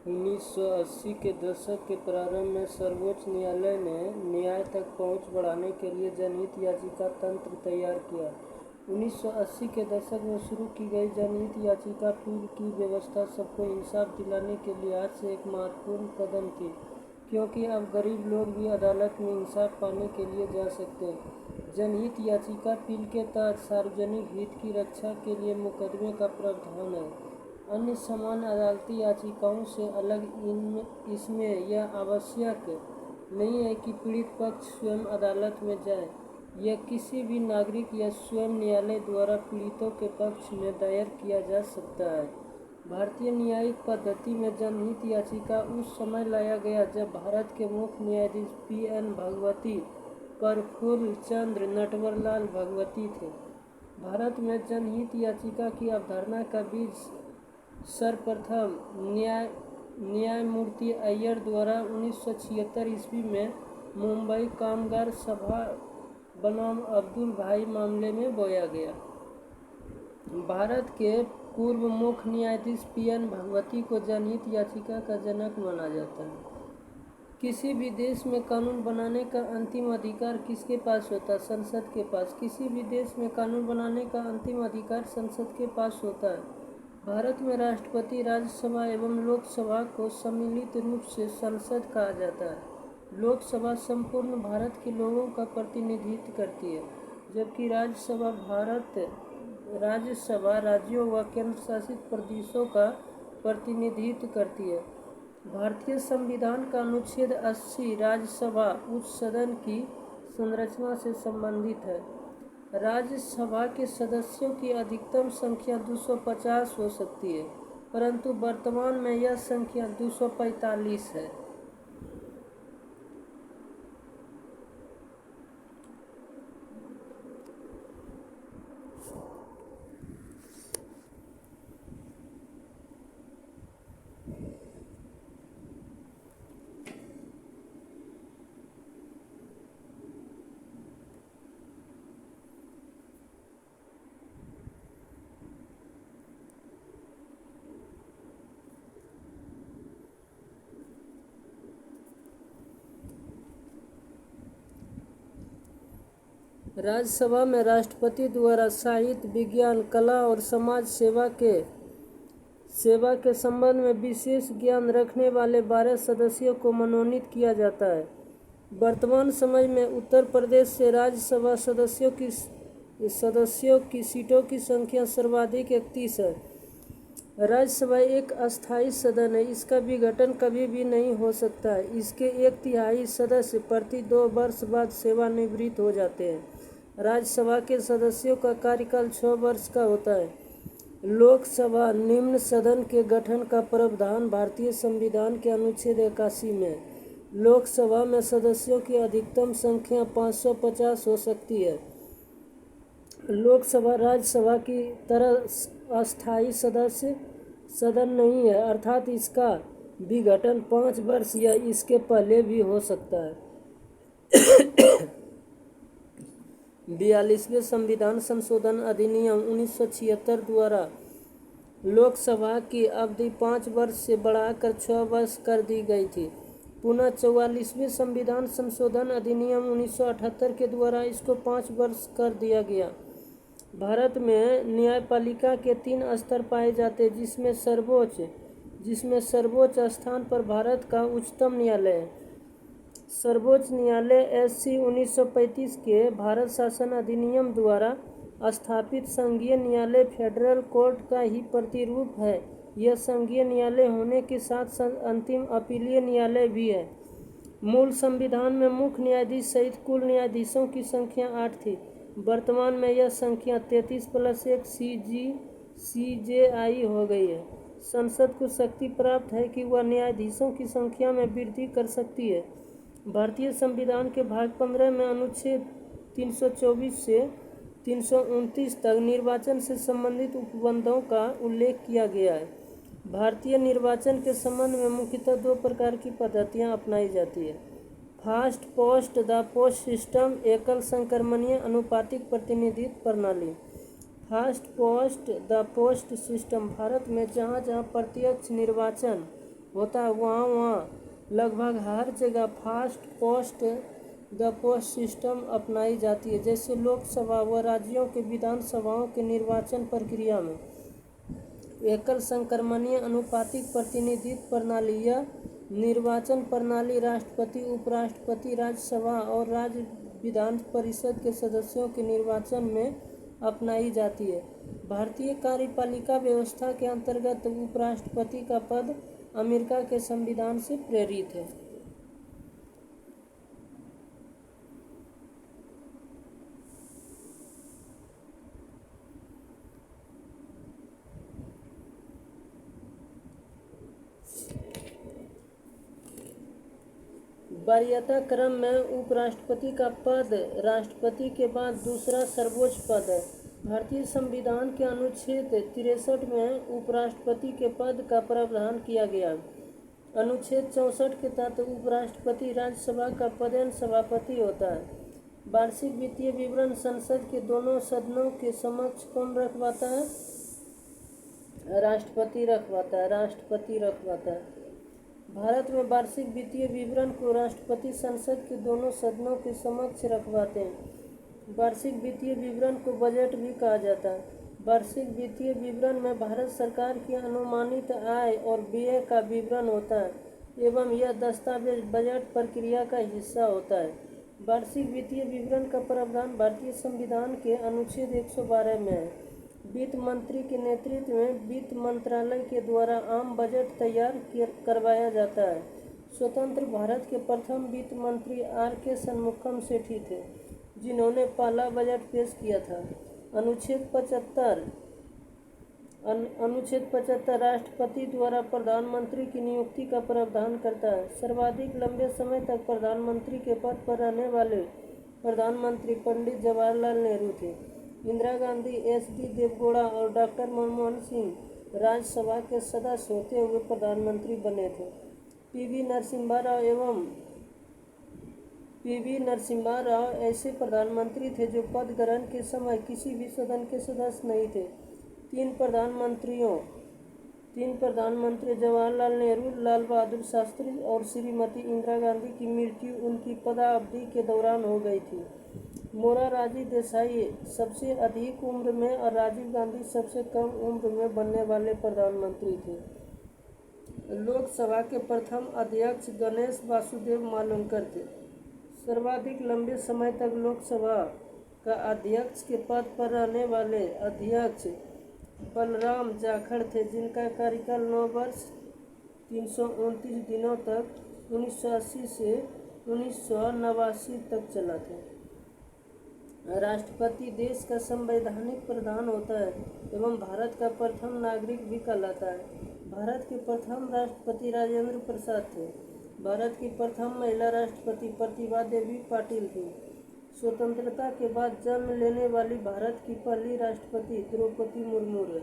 1980 के दशक के प्रारंभ में सर्वोच्च न्यायालय ने न्याय तक पहुंच बढ़ाने के लिए जनहित याचिका तंत्र तैयार किया। 1980 के दशक में शुरू की गई जनहित याचिका अपील की व्यवस्था सबको इंसाफ दिलाने के लिहाज से एक महत्वपूर्ण कदम थी, क्योंकि अब गरीब लोग भी अदालत में इंसाफ पाने के लिए जा सकते हैं। जनहित याचिका अपील के तहत सार्वजनिक हित की रक्षा के लिए मुकदमे का प्रावधान है। अन्य समान अदालती याचिकाओं से अलग इसमें यह आवश्यक नहीं है कि पीड़ित पक्ष स्वयं अदालत में जाए। यह किसी भी नागरिक या स्वयं न्यायालय द्वारा पीड़ितों के पक्ष में दायर किया जा सकता है। भारतीय न्यायिक पद्धति में जनहित याचिका उस समय लाया गया जब भारत के मुख्य न्यायाधीश P.N. भगवती प्रफुल्ल चंद्र नटवरलाल भगवती थे। भारत में जनहित याचिका की अवधारणा का बीज सर्वप्रथम न्यायमूर्ति अय्यर द्वारा 1976 ईस्वी में मुंबई कामगार सभा बनाम अब्दुल भाई मामले में बोया गया। भारत के पूर्व मुख्य न्यायाधीश P.N. भगवती को जनहित याचिका का जनक माना जाता है। किसी भी देश में कानून बनाने का अंतिम अधिकार किसके पास होता है? संसद के पास। किसी भी देश में कानून बनाने का अंतिम अधिकार संसद के पास होता है। भारत में राष्ट्रपति, राज्यसभा एवं लोकसभा को सम्मिलित रूप से संसद कहा जाता है। लोकसभा संपूर्ण भारत के लोगों का प्रतिनिधित्व करती है, जबकि राज्यसभा राज्यों व केंद्र शासित प्रदेशों का प्रतिनिधित्व करती है। भारतीय संविधान का अनुच्छेद 80 राज्यसभा उच्च सदन की संरचना से संबंधित है। राज्यसभा के सदस्यों की अधिकतम संख्या 250 हो सकती है, परंतु वर्तमान में यह संख्या 245 है। राज्यसभा में राष्ट्रपति द्वारा साहित्य, विज्ञान, कला और समाज सेवा के संबंध में विशेष ज्ञान रखने वाले 12 सदस्यों को मनोनीत किया जाता है। वर्तमान समय में उत्तर प्रदेश से राज्यसभा सदस्यों की सीटों की संख्या सर्वाधिक 31 है। राज्यसभा एक अस्थायी सदन है। इसका विघटन कभी भी नहीं हो सकता है। इसके 1/3 सदस्य प्रति 2 वर्ष बाद सेवानिवृत्त हो जाते हैं। राज्यसभा के सदस्यों का कार्यकाल 6 वर्ष का होता है। लोकसभा निम्न सदन के गठन का प्रावधान भारतीय संविधान के अनुच्छेद 81 में। लोकसभा में सदस्यों की अधिकतम संख्या 550 हो सकती है। लोकसभा राज्यसभा की तरह अस्थायी सदन नहीं है, अर्थात इसका विघटन 5 वर्ष या इसके पहले भी हो सकता है। 42वें संविधान संशोधन अधिनियम 1976 द्वारा लोकसभा की अवधि 5 वर्ष से बढ़ाकर 6 वर्ष कर दी गई थी। पुनः 44वें संविधान संशोधन अधिनियम 1978 के द्वारा इसको 5 वर्ष कर दिया गया। भारत में न्यायपालिका के 3 स्तर पाए जाते हैं, जिसमें सर्वोच्च स्थान पर भारत का उच्चतम न्यायालय है। सर्वोच्च न्यायालय SC 1935 के भारत शासन अधिनियम द्वारा स्थापित संघीय न्यायालय फेडरल कोर्ट का ही प्रतिरूप है। यह संघीय न्यायालय होने के साथ अंतिम अपीलीय न्यायालय भी है। मूल संविधान में मुख्य न्यायाधीश सहित कुल न्यायाधीशों की संख्या 8 थी। वर्तमान में यह संख्या 33 + 1 CJI हो गई है। संसद को शक्ति प्राप्त है कि वह न्यायाधीशों की संख्या में वृद्धि कर सकती है। भारतीय संविधान के भाग 15 में अनुच्छेद 324 से 329 तक निर्वाचन से संबंधित उपबंधों का उल्लेख किया गया है। भारतीय निर्वाचन के संबंध में मुख्यतः 2 प्रकार की पद्धतियां अपनाई जाती है। Fast post the post system, एकल संक्रमणीय अनुपातिक प्रतिनिधित्व प्रणाली। Fast post the post system Bharat में जहाँ प्रत्यक्ष निर्वाचन होता है वहाँ लगभग हर जगह fast post the post system अपनाई जाती है। जैसे लोकसभा व राज्यों के विधानसभाओं के निर्वाचन प्रक्रिया में एकल संक्रमणीय अनुपातिक प्रतिनिधित्व प्रणाली या निर्वाचन प्रणाली राष्ट्रपति, उपराष्ट्रपति, राज्यसभा और राज्य विधान परिषद के सदस्यों के निर्वाचन में अपनाई जाती है। भारतीय कार्यपालिका व्यवस्था के अंतर्गत उपराष्ट्रपति का पद अमेरिका के संविधान से प्रेरित है। वरीयता क्रम में उपराष्ट्रपति का पद राष्ट्रपति के बाद दूसरा सर्वोच्च पद है। भारतीय संविधान के अनुच्छेद 63 में उपराष्ट्रपति के पद का प्रावधान किया गया। अनुच्छेद 64 के तहत उपराष्ट्रपति राज्यसभा का पदेन सभापति होता है। वार्षिक वित्तीय विवरण संसद के दोनों सदनों के समक्ष कौन रखवाता है? राष्ट्रपति रखवाता है। भारत में वार्षिक वित्तीय विवरण को राष्ट्रपति संसद के दोनों सदनों के समक्ष रखवाते हैं। वार्षिक वित्तीय विवरण को बजट भी कहा जाता है। वार्षिक वित्तीय विवरण में भारत सरकार की अनुमानित आय और व्यय का विवरण होता है एवं यह दस्तावेज बजट प्रक्रिया का हिस्सा होता है। वार्षिक वित्तीय विवरण का प्रावधान भारतीय संविधान के अनुच्छेद 112 में है। वित्त मंत्री के नेतृत्व में वित्त मंत्रालय के द्वारा आम बजट तैयार करवाया जाता है। स्वतंत्र भारत के प्रथम वित्त मंत्री R.K. शनमुगम सेठी थे, जिन्होंने पहला बजट पेश किया था। अनुच्छेद 75 राष्ट्रपति द्वारा प्रधानमंत्री की नियुक्ति का प्रावधान करता है। सर्वाधिक लंबे समय तक प्रधानमंत्री के पद पर रहने वाले प्रधानमंत्री पंडित जवाहरलाल नेहरू थे। इंदिरा गांधी, S.D. देवगौड़ा और डॉक्टर मनमोहन सिंह राज्यसभा के सदस्य होते हुए प्रधानमंत्री बने थे। पी.वी. नरसिम्हा राव ऐसे प्रधानमंत्री थे जो पद ग्रहण के समय किसी भी सदन के सदस्य नहीं थे। तीन प्रधानमंत्री जवाहरलाल नेहरू, लाल बहादुर शास्त्री और श्रीमती इंदिरा गांधी की मृत्यु उनकी पदावधि के दौरान हो गई थी। मोरारजी देसाई सबसे अधिक उम्र में और राजीव गांधी सबसे कम उम्र में बनने वाले प्रधानमंत्री थे। लोकसभा के प्रथम अध्यक्ष गणेश वासुदेव मावलंकर थे। सर्वाधिक लंबे समय तक लोकसभा का अध्यक्ष के पद पर रहने वाले अध्यक्ष बलराम जाखड़ थे, जिनका कार्यकाल 9 वर्ष 329 दिनों तक 1980 से 1989 तक चला था। राष्ट्रपति देश का संवैधानिक प्रधान होता है एवं भारत का प्रथम नागरिक भी कहलाता है। भारत के प्रथम राष्ट्रपति राजेंद्र प्रसाद थे। भारत की प्रथम महिला राष्ट्रपति प्रतिभा देवी पाटिल थी। स्वतंत्रता के बाद जन्म लेने वाली भारत की पहली राष्ट्रपति द्रौपदी मुर्मू है।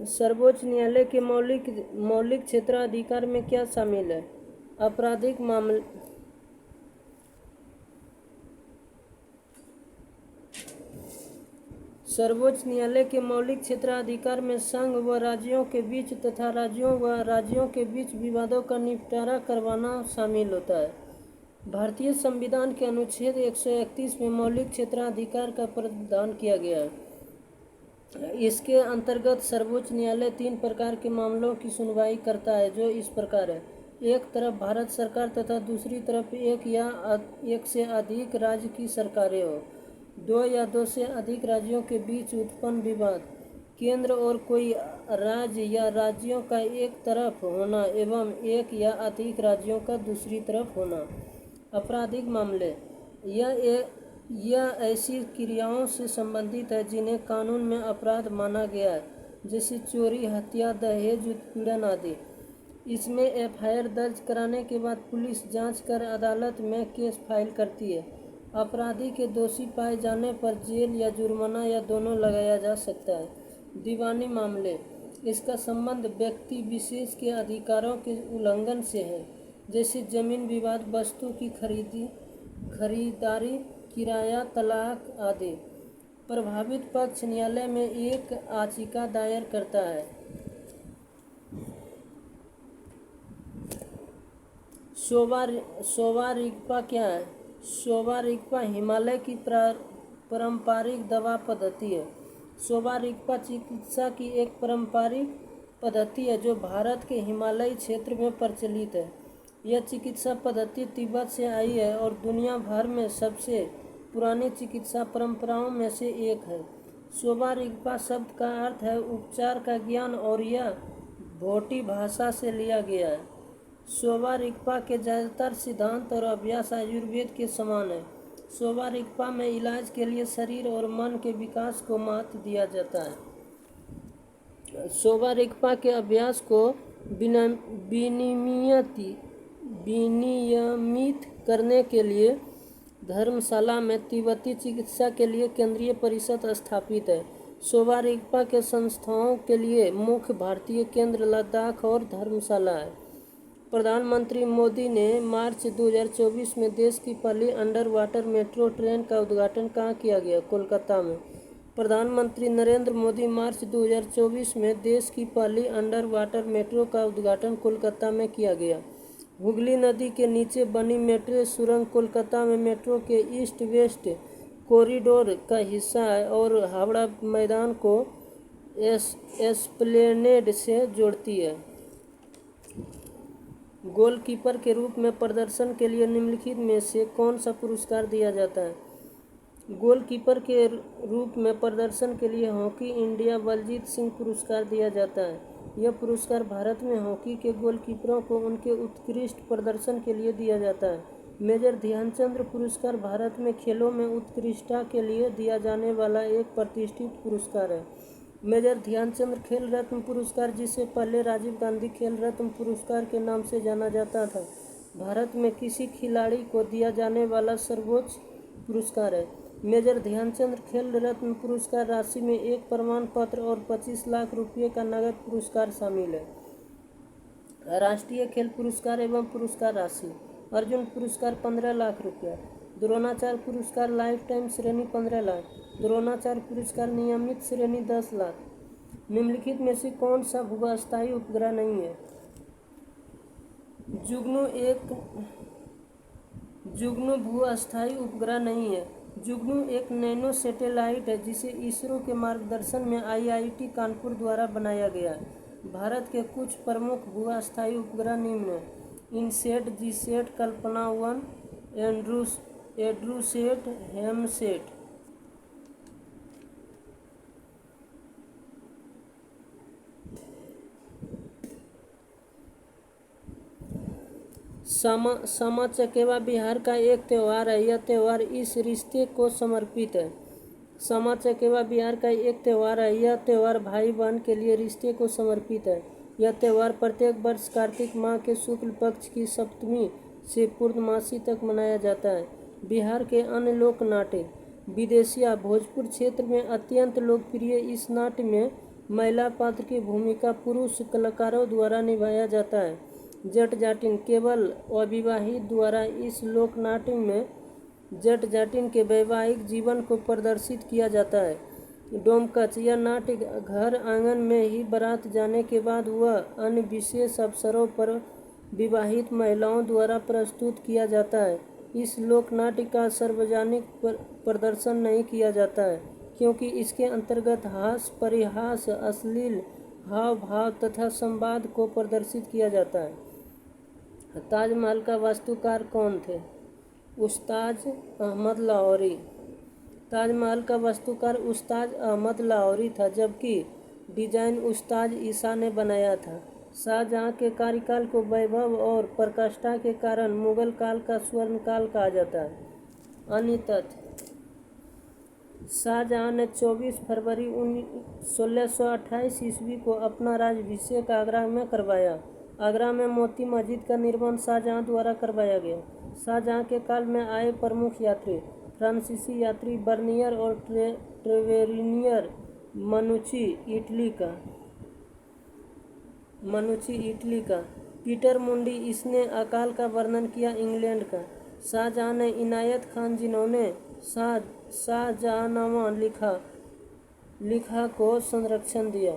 सर्वोच्च न्यायालय के मौलिक क्षेत्राधिकार में क्या शामिल है? आपराधिक मामले। सर्वोच्च न्यायालय के मौलिक क्षेत्राधिकार में संघ व राज्यों के बीच तथा राज्यों के बीच विवादों का निपटारा करवाना शामिल होता है। भारतीय संविधान के अनुच्छेद 131 में मौलिक क्षेत्राधिकार का प्रावधान किया गया है। इसके अंतर्गत सर्वोच्च न्यायालय 3 प्रकार के मामलों की सुनवाई करता है, जो इस प्रकार है। एक तरफ भारत सरकार तथा दूसरी तरफ एक या एक से अधिक राज्य की सरकारें हो। 2 या 2 से अधिक राज्यों के बीच उत्पन्न विवाद, केंद्र और कोई राज्य या राज्यों का एक तरफ होना एवं एक या अधिक राज्यों का दूसरी तरफ होना। आपराधिक मामले यह ऐसी क्रियाओं से संबंधित है जिन्हें कानून में अपराध माना गया है, जैसे चोरी, हत्या, दहेज, उत्पीड़न आदि। इसमें एफआईआर दर्ज कराने के बाद पुलिस जांच कर अदालत में केस फाइल करती है। अपराधी के दोषी पाए जाने पर जेल या जुर्माना या दोनों लगाया जा सकता है। दीवानी मामले, इसका संबंध व्यक्ति विशेष के अधिकारों के उल्लंघन से है, जैसे जमीन विवाद, वस्तु की खरीदारी, किराया, तलाक आदि। प्रभावित पक्ष न्यायालय में एक याचिका दायर करता है। सोवा रिगपा क्या है? सोवा रिगपा हिमालय की पारंपरिक दवा पद्धति है। सोवा रिगपा चिकित्सा की एक पारंपरिक पद्धति है जो भारत के हिमालयी क्षेत्र में प्रचलित है। यह चिकित्सा पद्धति तिब्बत से आई है और दुनिया भर में सबसे पुरानी चिकित्सा परंपराओं में से एक है। सोवा रिगपा शब्द का अर्थ है उपचार का ज्ञान और यह भोटी भाषा से लिया गया है। सोवा रिगपा के ज़्यादातर सिद्धांत और अभ्यास आयुर्वेद के समान है। सोवा रिगपा में इलाज के लिए शरीर और मन के विकास को महत्व दिया जाता है। सोवा रिगपा के अभ्यास को विनियमित करने के लिए धर्मशाला में तिब्बती चिकित्सा के लिए केंद्रीय परिषद स्थापित है। सोवा रिगपा के संस्थाओं के लिए मुख्य भारतीय केंद्र लद्दाख और धर्मशाला है। प्रधानमंत्री मोदी ने मार्च 2024 में देश की पहली अंडर वाटर मेट्रो ट्रेन का उद्घाटन कहाँ किया गया? कोलकाता में। प्रधानमंत्री नरेंद्र मोदी मार्च 2024 में देश की पहली अंडर वाटर मेट्रो का उद्घाटन कोलकाता में किया गया। हुगली नदी के नीचे बनी मेट्रो सुरंग कोलकाता में मेट्रो के ईस्ट वेस्ट कॉरिडोर का हिस्सा है और हावड़ा मैदान को एस्प्लेनेड से जोड़ती है। गोलकीपर के रूप में प्रदर्शन के लिए निम्नलिखित में से कौन सा पुरस्कार दिया जाता है? गोलकीपर के रूप में प्रदर्शन के लिए हॉकी इंडिया बलजीत सिंह पुरस्कार दिया जाता है। यह पुरस्कार भारत में हॉकी के गोलकीपरों को उनके उत्कृष्ट प्रदर्शन के लिए दिया जाता है। मेजर ध्यानचंद पुरस्कार भारत में खेलों में उत्कृष्टता के लिए दिया जाने वाला एक प्रतिष्ठित पुरस्कार है। मेजर ध्यानचंद खेल रत्न पुरस्कार, जिसे पहले राजीव गांधी खेल रत्न पुरस्कार के नाम से जाना जाता था, भारत में किसी खिलाड़ी को दिया जाने वाला सर्वोच्च पुरस्कार है। मेजर ध्यानचंद खेल रत्न पुरस्कार राशि में एक प्रमाण पत्र और 25 लाख रुपये का नगद पुरस्कार शामिल है। राष्ट्रीय खेल पुरस्कार एवं पुरस्कार राशि: अर्जुन पुरस्कार 15 लाख रुपया, द्रोणाचार्य पुरस्कार लाइफ टाइम श्रेणी 15 लाख, द्रोणाचार्य पुरस्कार नियमित श्रेणी 10 लाख। निम्नलिखित में से कौन सा भूअस्थायी उपग्रह नहीं है? जुगनू भूअस्थायी उपग्रह नहीं है। जुगनू एक नैनो सैटेलाइट है जिसे इसरो के मार्गदर्शन में आईआईटी कानपुर द्वारा बनाया गया है। भारत के कुछ प्रमुख भूअस्थायी उपग्रह निम्न हैं: इनसैट, जीसैट, कल्पना 1, एड्रूसैट, हेमसैट। सामा चकेवा बिहार का एक त्यौहार है। यह त्यौहार इस रिश्ते को समर्पित है। सामा चकेवा बिहार का एक त्यौहार है। यह त्यौहार भाई बहन के लिए रिश्ते को समर्पित है। यह त्यौहार प्रत्येक वर्ष कार्तिक माह के शुक्ल पक्ष की सप्तमी से पूर्णमासी तक मनाया जाता है। बिहार के अन्य लोक नाट्य: विदेशिया भोजपुर क्षेत्र में अत्यंत लोकप्रिय इस नाट्य में महिला पात्र की भूमिका पुरुष कलाकारों द्वारा निभाया जाता है। जट जाटिन: केवल अविवाहित द्वारा इस लोक नाट्य में जट जाटिन के वैवाहिक जीवन को प्रदर्शित किया जाता है। डोमकच: यह नाट्य घर आंगन में ही बारात जाने के बाद वह अन्य विशेष अवसरों पर विवाहित महिलाओं द्वारा प्रस्तुत किया जाता है। इस लोक नाट्य का सार्वजनिक प्रदर्शन नहीं किया जाता है क्योंकि इसके अंतर्गत हास, परिहास, अश्लील हाव भाव तथा संवाद को प्रदर्शित किया जाता है। ताजमहल का वास्तुकार कौन थे? उस्ताद अहमद लाहौरी। ताजमहल का वास्तुकार उस्ताद अहमद लाहौरी था, जबकि डिजाइन उस्ताद ईसा ने बनाया था। शाहजहां के कार्यकाल को वैभव और प्रकाष्ठा के कारण मुगल काल का स्वर्ण काल कहा जाता है। अन्य तथ्य: शाहजहां ने 24 फरवरी 1628 ईस्वी को अपना राज्याभिषेक आगरा में करवाया। आगरा में मोती मस्जिद का निर्माण शाहजहां द्वारा करवाया गया। शाहजहां के काल में आए प्रमुख यात्री फ्रांसीसी यात्री बर्नियर और ट्रेवेरिनियर। मनुची इटली का। पीटर मुंडी इसने अकाल का वर्णन किया इंग्लैंड का। शाहजहां ने इनायत खान जिन्होंने शाहजहांनामा लिखा को संरक्षण दिया।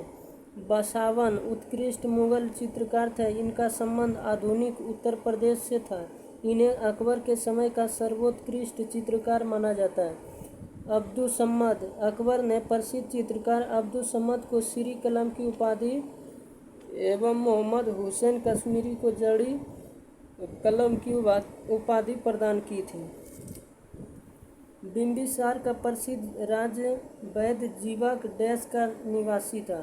बसावन उत्कृष्ट मुगल चित्रकार थे। इनका संबंध आधुनिक उत्तर प्रदेश से था। इन्हें अकबर के समय का सर्वोत्कृष्ट चित्रकार माना जाता है। अब्दुस्समद अकबर ने प्रसिद्ध चित्रकार अब्दुस्समद को श्री कलम की उपाधि एवं मोहम्मद हुसैन कश्मीरी को जड़ी कलम की उपाधि प्रदान की थी। बिंबिसार का प्रसिद्ध राजा वैद्य जीवक डैश का निवासी था।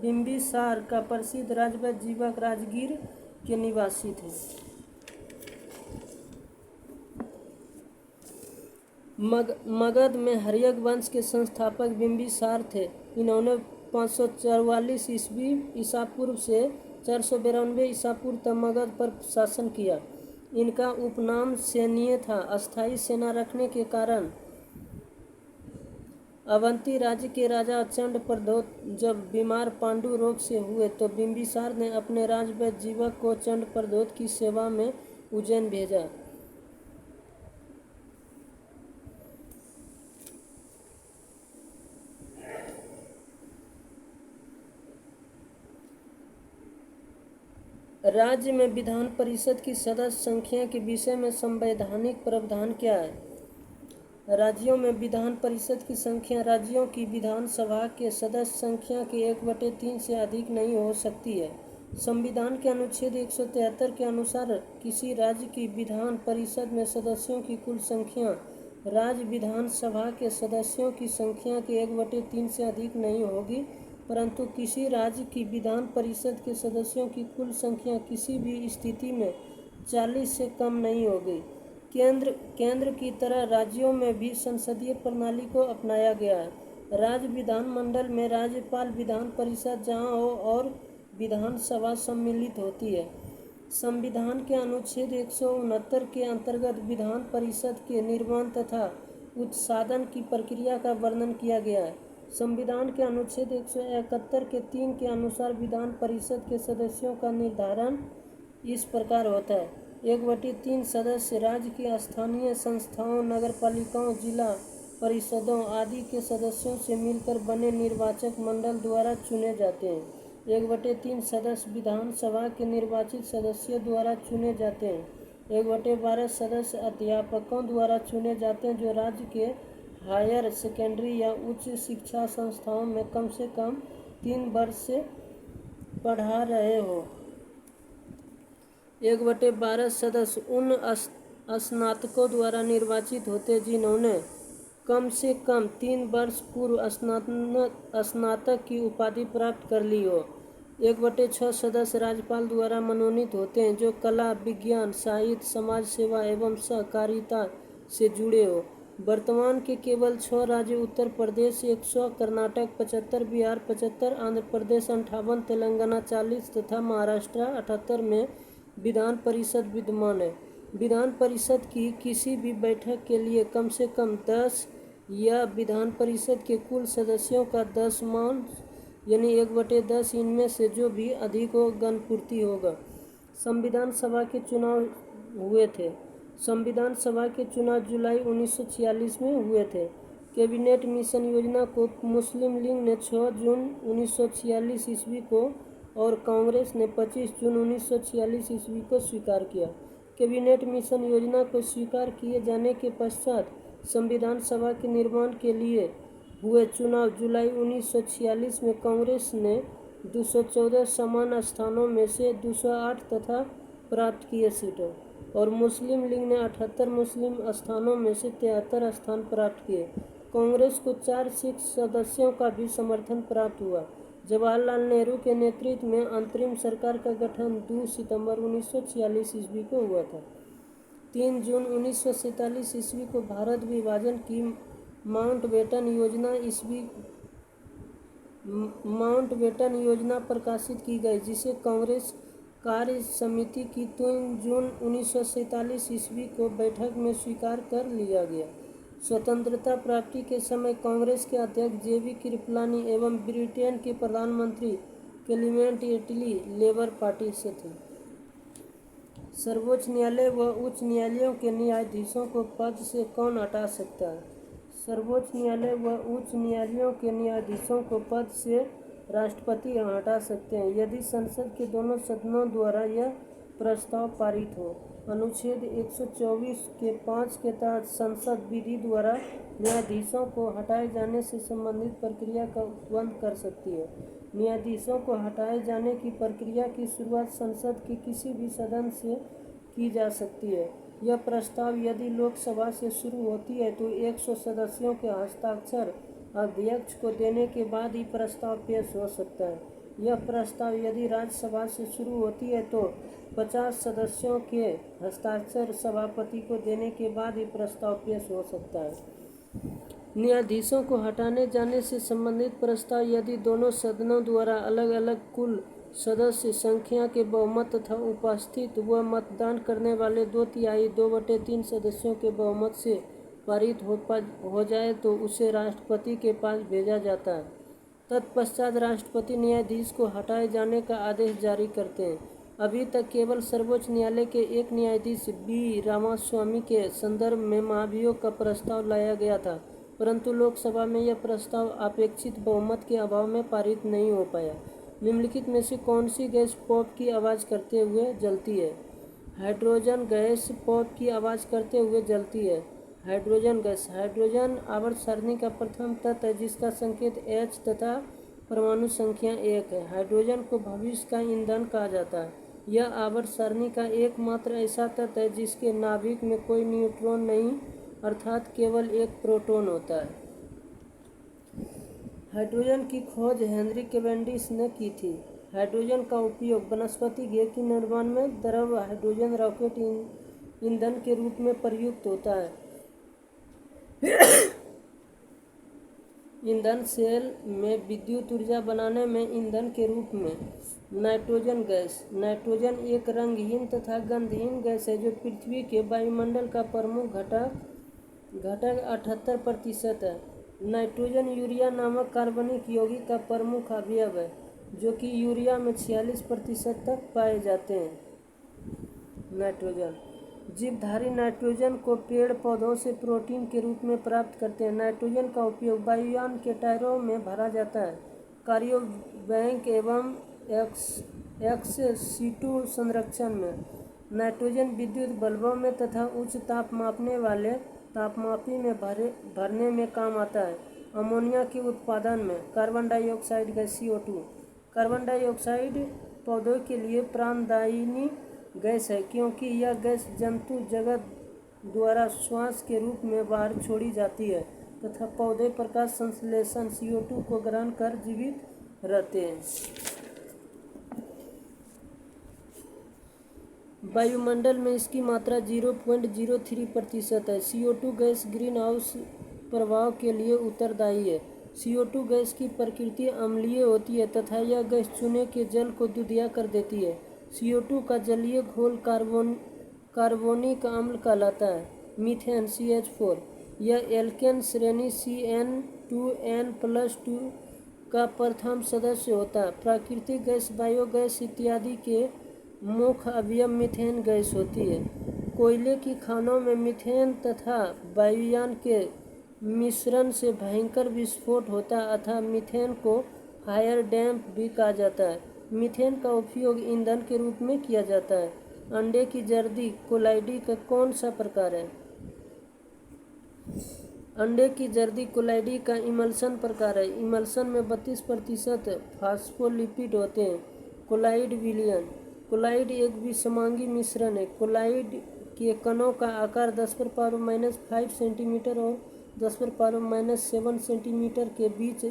बिंबिसार का प्रसिद्ध राजवैद्य जीवक राजगीर के निवासी थे। मगध में हर्यक वंश के संस्थापक बिंबिसार थे। इन्होंने 544 ईसा पूर्व से 492 ईसा पूर्व तक मगध पर शासन किया। इनका उपनाम सैन्य था। अस्थायी सेना रखने के कारण अवंती राज्य के राजा चंड प्रद्योत जब बीमार पांडु रोग से हुए तो बिंबिसार ने अपने राजवैद्य जीवक को चंड प्रद्योत की सेवा में उज्जैन भेजा। राज्य में विधान परिषद की सदस्य संख्या के विषय में संवैधानिक प्रावधान क्या है? राज्यों में विधान परिषद की संख्या राज्यों की विधानसभा के सदस्य संख्या के 1/3 से अधिक नहीं हो सकती है। संविधान के अनुच्छेद 173 के अनुसार किसी राज्य की विधान परिषद में सदस्यों की कुल संख्या राज्य विधानसभा के सदस्यों की संख्या के 1/3 से अधिक नहीं होगी, परंतु किसी राज्य की विधान परिषद के सदस्यों की कुल संख्या किसी भी स्थिति में 40 से कम नहीं होगी। केंद्र की तरह राज्यों में भी संसदीय प्रणाली को अपनाया गया है। राज्य विधानमंडल में राज्यपाल विधान परिषद जहाँ हो और विधानसभा सम्मिलित होती है। संविधान के अनुच्छेद 169 के अंतर्गत विधान परिषद के निर्माण तथा उत्सादन की प्रक्रिया का वर्णन किया गया है। संविधान के अनुच्छेद 171 के 3 के अनुसार विधान परिषद के सदस्यों का निर्धारण इस प्रकार होता है। 1/3 सदस्य राज्य की स्थानीय संस्थाओं, नगरपालिकाओं, जिला परिषदों आदि के सदस्यों से मिलकर बने निर्वाचक मंडल द्वारा चुने जाते हैं। 1/3 सदस्य विधानसभा के निर्वाचित सदस्यों द्वारा चुने जाते हैं। 1/12 सदस्य अध्यापकों द्वारा चुने जाते हैं जो राज्य के हायर सेकेंडरी या उच्च शिक्षा संस्थाओं में कम से कम 3 वर्ष से पढ़ा रहे हो। 1/12 सदस्य उन स्नातकों द्वारा निर्वाचित होते जिन्होंने कम से कम 3 वर्ष पूर्व स्नातक की उपाधि प्राप्त कर ली हो। 1/6 सदस्य राज्यपाल द्वारा मनोनीत होते हैं जो कला, विज्ञान, साहित्य, समाज सेवा एवं सहकारिता से जुड़े हो। वर्तमान के केवल 6 राज्य उत्तर प्रदेश 100, कर्नाटक 75, बिहार 75, आंध्र प्रदेश 58, तेलंगाना 40 तथा महाराष्ट्र 78 में विधान परिषद विद्यमान है। विधान परिषद की किसी भी बैठक के लिए कम से कम 10 या विधान परिषद के कुल सदस्यों का 10 यानी 1/10 इनमें से जो भी अधिक हो गणपूर्ति होगा। संविधान सभा के चुनाव हुए थे। संविधान सभा के चुनाव जुलाई 1946 में हुए थे। कैबिनेट मिशन योजना को मुस्लिम लीग ने 6 जून 1946 ईस्वी को और कांग्रेस ने 25 जून 1946 ईस्वी को स्वीकार किया। कैबिनेट मिशन योजना को स्वीकार किए जाने के पश्चात संविधान सभा के निर्माण के लिए हुए चुनाव जुलाई 1946 में कांग्रेस ने 214 समान स्थानों में से 208 तथा प्राप्त किए सीटों और मुस्लिम लीग ने 78 मुस्लिम स्थानों में से 73 स्थान प्राप्त किए। कांग्रेस को 4 सिख सदस्यों का भी समर्थन प्राप्त हुआ। जवाहरलाल नेहरू के नेतृत्व में अंतरिम सरकार का गठन 2 सितंबर 1946 ईस्वी को हुआ था। 3 जून 1947 ईस्वी को भारत विभाजन की माउंटबेटन योजना माउंटबेटन योजना प्रकाशित की गई, जिसे कांग्रेस कार्य समिति की 3 जून 1947 ईस्वी को बैठक में स्वीकार कर लिया गया। स्वतंत्रता प्राप्ति के समय कांग्रेस के अध्यक्ष जेबी कृपलानी एवं ब्रिटेन के प्रधानमंत्री क्लेमेंट एटली लेबर पार्टी से थे। सर्वोच्च न्यायालय व उच्च न्यायालयों के न्यायाधीशों को पद से कौन हटा सकता है? सर्वोच्च न्यायालय व उच्च न्यायालयों के न्यायाधीशों को पद से राष्ट्रपति हटा सकते हैं, यदि संसद के दोनों सदनों द्वारा यह प्रस्ताव पारित हो। अनुच्छेद 124 के 5 के तहत संसद विधि द्वारा न्यायाधीशों को हटाए जाने से संबंधित प्रक्रिया का बंद कर सकती है। न्यायाधीशों को हटाए जाने की प्रक्रिया की शुरुआत संसद के किसी भी सदन से की जा सकती है। यह प्रस्ताव यदि लोकसभा से शुरू होती है तो 100 सदस्यों के हस्ताक्षर अध्यक्ष को देने के बाद ही प्रस्ताव पेश हो सकता है। यह प्रस्ताव यदि राज्यसभा से शुरू होती है तो 50 सदस्यों के हस्ताक्षर सभापति को देने के बाद ही प्रस्ताव पेश हो सकता है। न्यायाधीशों को हटाने जाने से संबंधित प्रस्ताव यदि दोनों सदनों द्वारा अलग अलग कुल सदस्य संख्या के बहुमत तथा उपस्थित व मतदान करने वाले 2/3 2/3 सदस्यों के बहुमत से पारित हो जाए तो उसे राष्ट्रपति के पास भेजा जाता है। तत्पश्चात राष्ट्रपति न्यायाधीश को हटाए जाने का आदेश जारी करते हैं। अभी तक केवल सर्वोच्च न्यायालय के एक न्यायाधीश बी रामास्वामी के संदर्भ में महाभियोग का प्रस्ताव लाया गया था, परंतु लोकसभा में यह प्रस्ताव अपेक्षित बहुमत के अभाव में पारित नहीं हो पाया। निम्नलिखित में से कौन सी गैस पॉप की आवाज़ करते हुए जलती है? हाइड्रोजन गैस पॉप की आवाज़ करते हुए जलती है। Hydrogen gas. हाइड्रोजन आवर्त सारणी का प्रथम तत्व है जिसका संकेत H तथा परमाणु संख्या 1 है। हाइड्रोजन को भविष्य का ईंधन कहा जाता है। यह आवर्त सारणी का एकमात्र ऐसा तत्व है जिसके नाभिक में कोई न्यूट्रॉन नहीं, अर्थात केवल एक प्रोटॉन होता है। हाइड्रोजन की खोज हेनरी कैवेंडिश ने की थी। हाइड्रोजन का उपयोग वनस्पति घी के निर्माण में द्रव हाइड्रोजन रॉकेट ईंधन के रूप में प्रयुक्त होता है। ईंधन सेल में विद्युत ऊर्जा बनाने में ईंधन के रूप में। Nitrogen gas. नाइट्रोजन एक रंगहीन तथा गंधहीन गैस है जो पृथ्वी के वायुमंडल का प्रमुख घटक 78% है। नाइट्रोजन यूरिया नामक कार्बनिक यौगिक का प्रमुख अवयव है, जो कि यूरिया में 46% तक पाए जाते हैं। नाइट्रोजन। जीवधारी नाइट्रोजन को पेड़ पौधों से प्रोटीन के रूप में प्राप्त करते हैं। नाइट्रोजन का उपयोग वायुयान के टायरों में भरा जाता है, कार्यो बैंक एवं एक्स-सीटू संरक्षण में। नाइट्रोजन विद्युत बल्बों में तथा उच्च ताप मापने वाले तापमापी में भरने में काम आता है। अमोनिया के उत्पादन में। Carbon dioxide gas CO2। Carbon dioxide पौधों के लिए प्राणदायिनी गैस है, क्योंकि यह गैस जंतु जगत द्वारा श्वास के रूप में बाहर छोड़ी जाती है तथा पौधे प्रकाश संश्लेषण CO2 को ग्रहण कर जीवित रहते हैं। वायुमंडल में इसकी मात्रा 0.03% है। CO2 गैस ग्रीन हाउस प्रभाव के लिए उत्तरदायी है। CO2 गैस की प्रकृति अम्लीय होती है तथा यह गैस चूने के जल को दूधिया कर देती है। CO2 का जलीय घोल कार्बोनिक अम्ल कहलाता है। Methane CH4। यह एल्केन श्रेणी CN2N+2 का प्रथम सदस्य होता है। प्राकृतिक गैस, बायोगैस इत्यादि के मुख्य अवयव मीथेन गैस होती है। कोयले की खानों में मीथेन तथा वायुयान के मिश्रण से भयंकर विस्फोट होता है अतः मीथेन को फायर डैम्प भी कहा जाता है। मीथेन का उपयोग ईंधन के रूप में किया जाता है। अंडे की जर्दी कोलाइडी का कौन सा प्रकार है? अंडे की जर्दी कोलाइडी का इमल्सन प्रकार है। इमल्सन में 32% फास्फोलिपिड होते हैं। कोलाइड विलयन। कोलाइड एक विषमांगी मिश्रण है। कोलाइड के कणों का आकार 10⁻⁻5 सेंटीमीटर और 10⁻⁻7 सेंटीमीटर के बीच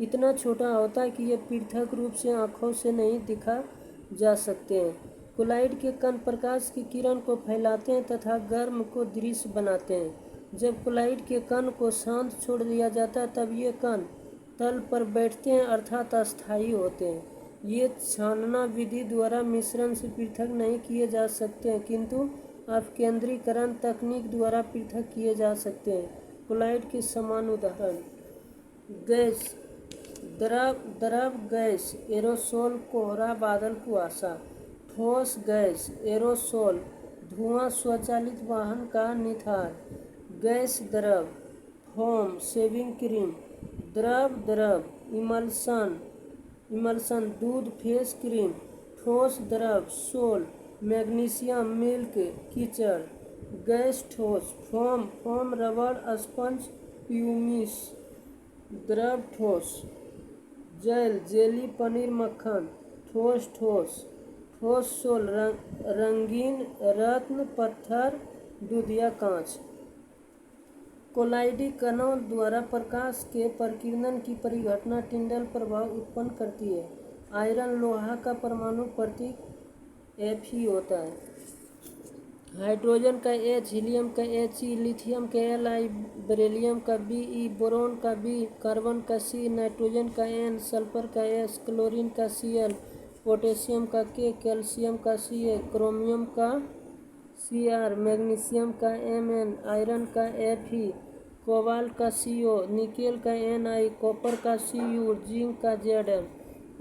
इतना छोटा होता है कि ये पृथक रूप से आँखों से नहीं देखा जा सकते हैं। कोलाइड के कण प्रकाश की किरण को फैलाते हैं तथा गर्म को दृश्य बनाते हैं। जब कोलाइड के कण को शांत छोड़ दिया जाता है तब ये कण तल पर बैठते हैं अर्थात अस्थायी होते हैं। ये छानना विधि द्वारा मिश्रण से पृथक नहीं किए जा सकते हैं, किंतु अपकेंद्रीकरण तकनीक द्वारा पृथक किए जा सकते हैं। कोलाइड के समान उदाहरण: गैस, द्रव गैस, एरोसोल, कोहरा, बादल, कुआसा। ठोस गैस, एरोसोल, धुआं, स्वचालित वाहन का निथार। गैस द्रव, फोम, शेविंग क्रीम। द्रव, इमल्सन, दूध, फेस क्रीम। ठोस द्रव, सोल, मैग्नीशियम, मिल्क, कीचड़। गैस ठोस, फोम, रबड़, स्पंज, प्यूमिस। द्रव ठोस, जेल, जेली, पनीर, मक्खन। ठोस सोल, रंगीन रत्न, पत्थर, दूध या कांच। कोलाइडी कणों द्वारा प्रकाश के प्रकीर्णन की परिघटना टिंडल प्रभाव उत्पन्न करती है। आयरन लोहा का परमाणु प्रतीक Fe होता है। हाइड्रोजन का H, हीलियम का He, लिथियम का Li, बेरिलियम का Be, बोरोन का B, कार्बन का C, नाइट्रोजन का N, सल्फर का S, क्लोरीन का Cl, पोटेशियम का K, कैल्शियम का Ca, क्रोमियम का Cr, मैग्नीशियम का Mn, आयरन का Fe, कोबाल्ट का Co, निकेल का Ni, कॉपर का Cu, जिंक का Zn,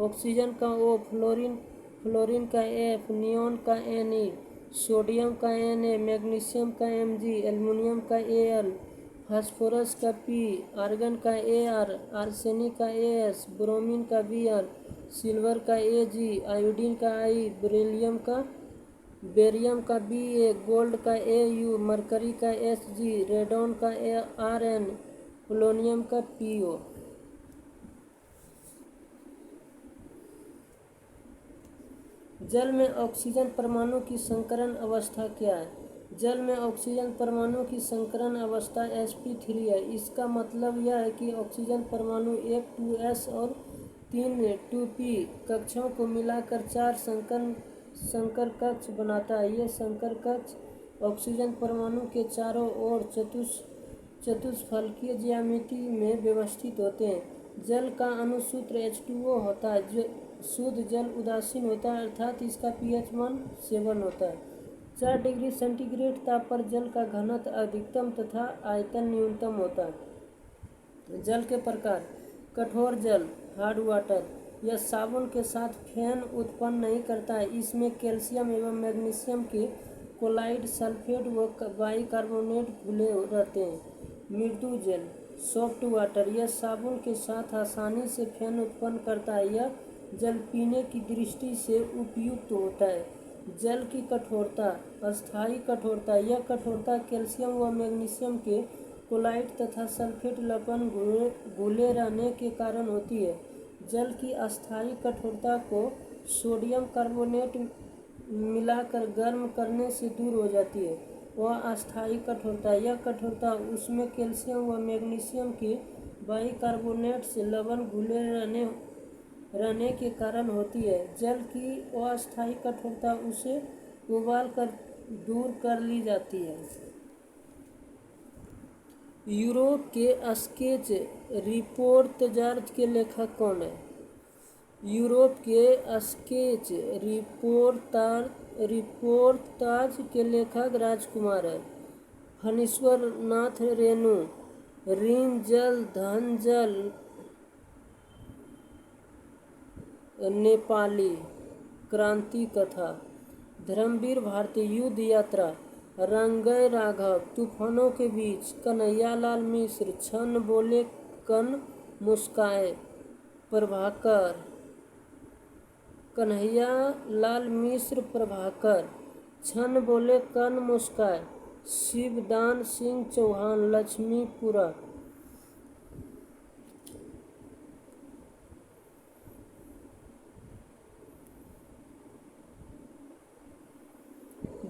ऑक्सीजन का O, फ्लोरीन का F, नियॉन का Ne, सोडियम का Na, मैग्नीशियम का Mg, एल्युमिनियम का Al, फास्फोरस का P, आर्गन का Ar, आर्सेनिक का As, ब्रोमीन का Br, सिल्वर का Ag, आयोडीन का I, बेरियम का Ba, गोल्ड का Au, मरकरी का Hg, रेडॉन का Rn, पोलोनियम का Po। जल में ऑक्सीजन परमाणु की संकरण अवस्था क्या है? जल में ऑक्सीजन परमाणु की संकरण अवस्था sp3 है। इसका मतलब यह है कि ऑक्सीजन परमाणु एक 2s और 3 2p कक्षों को मिलाकर 4 संकर कक्ष बनाता है। ये संकर कक्ष ऑक्सीजन परमाणु के चारों ओर चतुष्फलकीय ज्यामिति में व्यवस्थित होते हैं। जल का अणुसूत्र H2O होता है। जो शुद्ध जल उदासीन होता है, अर्थात इसका pH मान 7 होता है। 4 डिग्री सेंटीग्रेड ताप पर जल का घनत्व अधिकतम तथा आयतन न्यूनतम होता है। जल के प्रकार: कठोर जल, हार्ड वाटर, यह साबुन के साथ फेन उत्पन्न नहीं करता है। इसमें कैल्शियम एवं मैग्नीशियम के कोलाइड, सल्फेट व बाइकार्बोनेट घुले रहते हैं। मृदु जल, सॉफ्ट वाटर, यह साबुन के साथ आसानी से फेन उत्पन्न करता है। यह जल पीने की दृष्टि से उपयुक्त होता है। जल की कठोरता, अस्थायी कठोरता, यह कठोरता कैल्शियम व मैग्नीशियम के कोलाइड तथा सल्फेट लवण घुले रहने के कारण होती है। जल की अस्थायी कठोरता को सोडियम कार्बोनेट मिलाकर गर्म करने से दूर हो जाती है। वह अस्थायी कठोरता, यह कठोरता उसमें कैल्शियम व मैग्नीशियम के बाइकार्बोनेट से लवण घुले रहने के कारण होती है। जल की अस्थायी कठोरता उसे उबाल कर दूर कर ली जाती है। यूरोप के स्केच रिपोर्ताज के लेखक कौन है? यूरोप के स्केच रिपोर्ताज के लेखक राजकुमार है। फणीश्वर नाथ रेणु, ऋण जल, धन जल, नेपाली। क्रांति कथा, धर्मवीर भारती, युद्ध यात्रा, रंगय राघव, तूफानों के बीच, कन्हैयालाल मिश्र, छन बोले कन मुस्काए, प्रभाकर, कन्हैयालाल मिश्र, प्रभाकर, छन बोले कन मुस्काए, शिवदान सिंह चौहान, लक्ष्मीपुरा।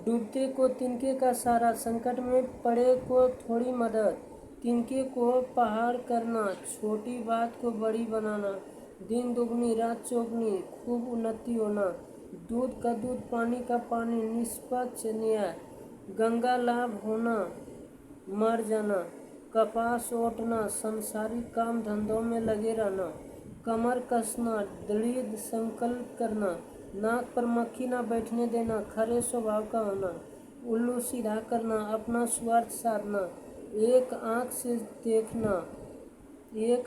डूबते को तिनके का सहारा, संकट में पड़े को थोड़ी मदद, तिनके को पहाड़ करना, छोटी बात को बड़ी बनाना, दिन दुगनी रात चौगनी, खूब उन्नति होना, दूध का दूध, पानी का पानी, निष्पक्ष न्याय, गंगा लाभ होना, मर जाना, कपास ओटना, संसारिक काम धंधों में लगे रहना, कमर कसना, दृढ़ संकल्प करना, नाक पर मक्खी न बैठने देना, खरे स्वभाव का होना, उल्लू सीधा करना, अपना स्वार्थ साधना, एक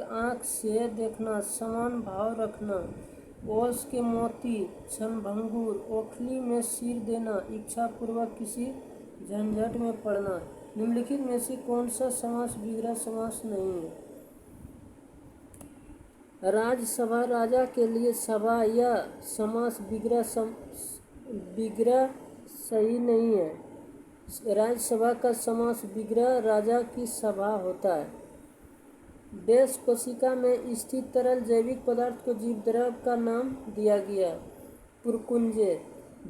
आंख से देखना, समान भाव रखना, ओस के मोती, क्षणभंगुर, ओखली में सिर देना, इच्छा पूर्वक किसी झंझट में पड़ना। निम्नलिखित में से कौन सा समास विग्रह समास नहीं है? राज्यसभा, राजा के लिए सभा, यह समास विग्रह सही नहीं है। राज्यसभा का समास विग्रह राजा की सभा होता है। डैश कोशिका में स्थित तरल जैविक पदार्थ को जीवद्रव्य का नाम दिया गया। पुरकुंजे,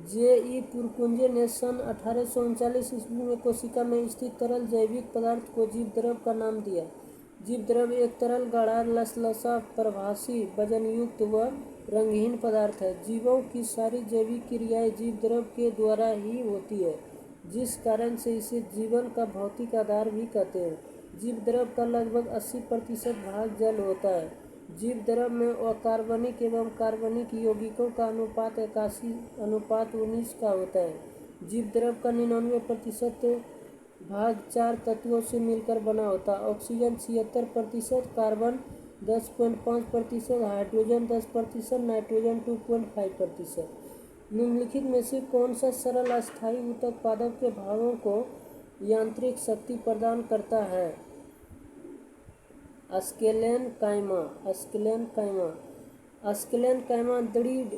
जे.ई. पुरकुंजे ने सन 1839 ईस्वी में कोशिका में स्थित तरल जैविक पदार्थ को जीवद्रव्य का नाम दिया। जीवद्रव्य एक तरल, गाढ़ा, लसलसा, प्रभासी, वजनयुक्त व रंगहीन पदार्थ है। जीवों की सारी जैविक क्रियाएं जीवद्रव्य के द्वारा ही होती है, जिस कारण से इसे जीवन का भौतिक आधार भी कहते हैं। जीवद्रव्य का लगभग 80% भाग जल होता है। जीवद्रव्य में अकार्बनिक एवं कार्बनिक यौगिकों का अनुपात 81:19 का होता है। जीवद्रव्य का 99% भाग 4 तत्वों से मिलकर बना होता है। Oxygen 76%, carbon 10.5%, hydrogen 10%, nitrogen 2.5%। निम्नलिखित में से कौन सा सरल अस्थायी ऊतक पादप के भागों को यांत्रिक शक्ति प्रदान करता है? स्क्लेरेन्काइमा दृढ़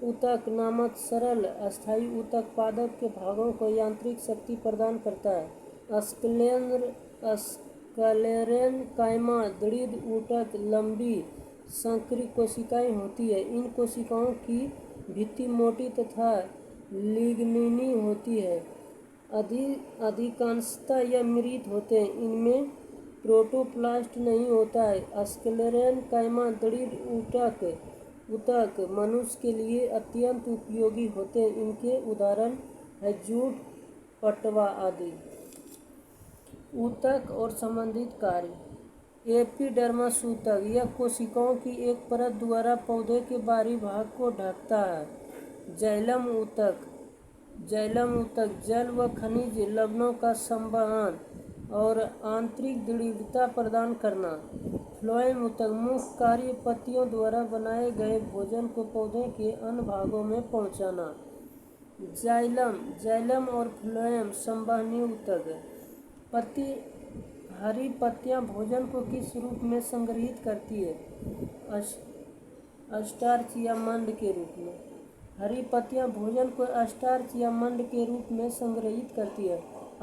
ऊतक नामक सरल अस्थायी ऊतक पादप के भागों को यांत्रिक शक्ति प्रदान करता है। स्क्लेरेन्काइमा दृढ़ ऊतक लंबी संकरी कोशिकाएं होती है। इन कोशिकाओं की भित्ति मोटी तथा लिग्निनी होती है। अधिकांशतः यह मृत होते हैं। इनमें प्रोटोप्लास्ट नहीं होता है। स्क्लेरेन्काइमा दृढ़ ऊतक मनुष्य के लिए अत्यंत उपयोगी होते हैं। इनके उदाहरण है जूट, पटवा आदि। ऊतक और संबंधित कार्य। एपिडर्मस ऊतक, यह कोशिकाओं की एक परत द्वारा पौधे के बाहरी भाग को ढकता है। जाइलम ऊतक जल व खनिज लवणों का संवहन और आंतरिक दृढ़ता प्रदान करना। फ्लोएम ऊतक, मुख्य कार्य पत्तियों द्वारा बनाए गए भोजन को पौधे के अन्य भागों में पहुंचाना। जाइलम और फ्लोएम संवहनी ऊतक। हरी पत्तियां भोजन को किस रूप में संग्रहित करती है? स्टार्च या मंड के रूप में। हरी पत्तियां भोजन को स्टार्च या मंड के रूप में संग्रहित करती है।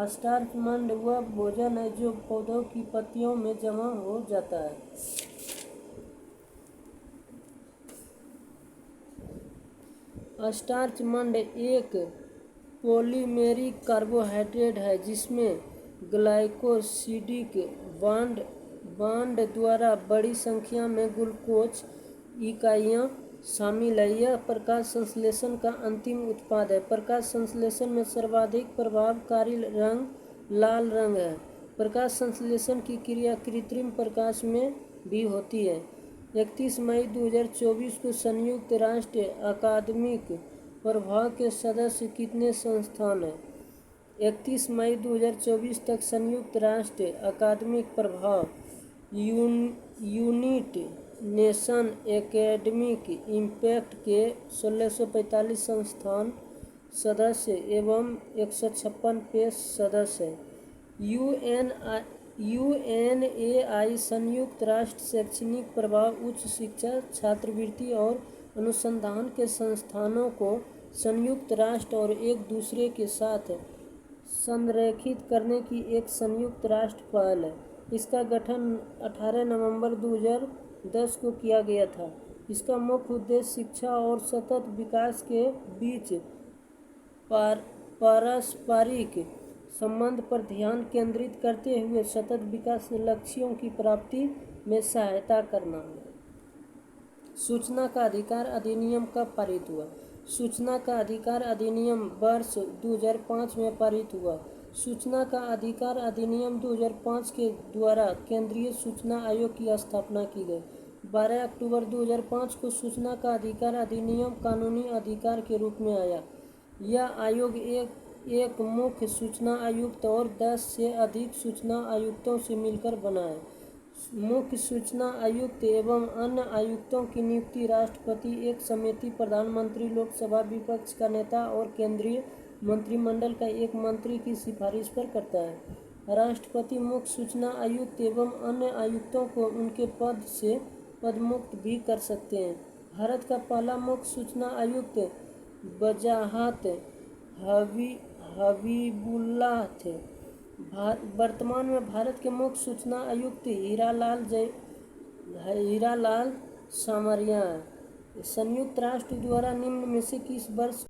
स्टार्च मंड वह भोजन है जो पौधों की पत्तियों में जमा हो जाता है। स्टार्च मंड एक पॉलीमेरिक कार्बोहाइड्रेट है जिसमें ग्लाइकोसिडिक बॉन्ड द्वारा बड़ी संख्या में ग्लूकोज इकाइयाँ शामिल है। यह प्रकाश संश्लेषण का अंतिम उत्पाद है। प्रकाश संश्लेषण में सर्वाधिक प्रभावकारी रंग लाल रंग है। प्रकाश संश्लेषण की क्रिया कृत्रिम प्रकाश में भी होती है। 31 मई 2024 को संयुक्त राष्ट्र अकादमिक प्रभाव के सदस्य कितने संस्थान हैं? 31 मई 2024 तक संयुक्त राष्ट्र अकादमिक प्रभाव यूनाइटेड नेशन एकेडमिक इम्पैक्ट के 1645 संस्थान सदस्य एवं 156 पेश सदस्य हैं। यूएनएआई संयुक्त राष्ट्र शैक्षणिक प्रभाव, उच्च शिक्षा, छात्रवृत्ति और अनुसंधान के संस्थानों को संयुक्त राष्ट्र और एक दूसरे के साथ संरेखित करने की एक संयुक्त राष्ट्र पहल है। इसका गठन 18 नवंबर 2010 को किया गया था। इसका मुख्य उद्देश्य शिक्षा और सतत विकास के बीच पारस्परिक संबंध पर ध्यान केंद्रित करते हुए सतत विकास लक्ष्यों की प्राप्ति में सहायता करना। सूचना का अधिकार अधिनियम कब पारित हुआ? सूचना का अधिकार अधिनियम वर्ष 2005 में पारित हुआ। सूचना का अधिकार अधिनियम 2005 के द्वारा केंद्रीय सूचना आयोग की स्थापना की गई। 12 अक्टूबर 2005 को सूचना का अधिकार अधिनियम कानूनी अधिकार के रूप में आया। यह आयोग एक मुख्य सूचना आयुक्त और 10 से अधिक सूचना आयुक्तों से मिलकर बना है। मुख्य सूचना आयुक्त एवं अन्य आयुक्तों की नियुक्ति राष्ट्रपति, एक समिति, प्रधानमंत्री, लोकसभा विपक्ष का नेता और केंद्रीय मंत्रिमंडल का एक मंत्री की सिफारिश पर करता है। राष्ट्रपति मुख्य सूचना आयुक्त एवं अन्य आयुक्तों को उनके पद से पदमुक्त भी कर सकते हैं। भारत का पहला मुख्य सूचना आयुक्त वजाहत हबीबुल्लाह थे। वर्तमान में भारत के मुख्य सूचना आयुक्त हीरालाल सामरिया हैं। संयुक्त राष्ट्र द्वारा निम्न में से किस वर्ष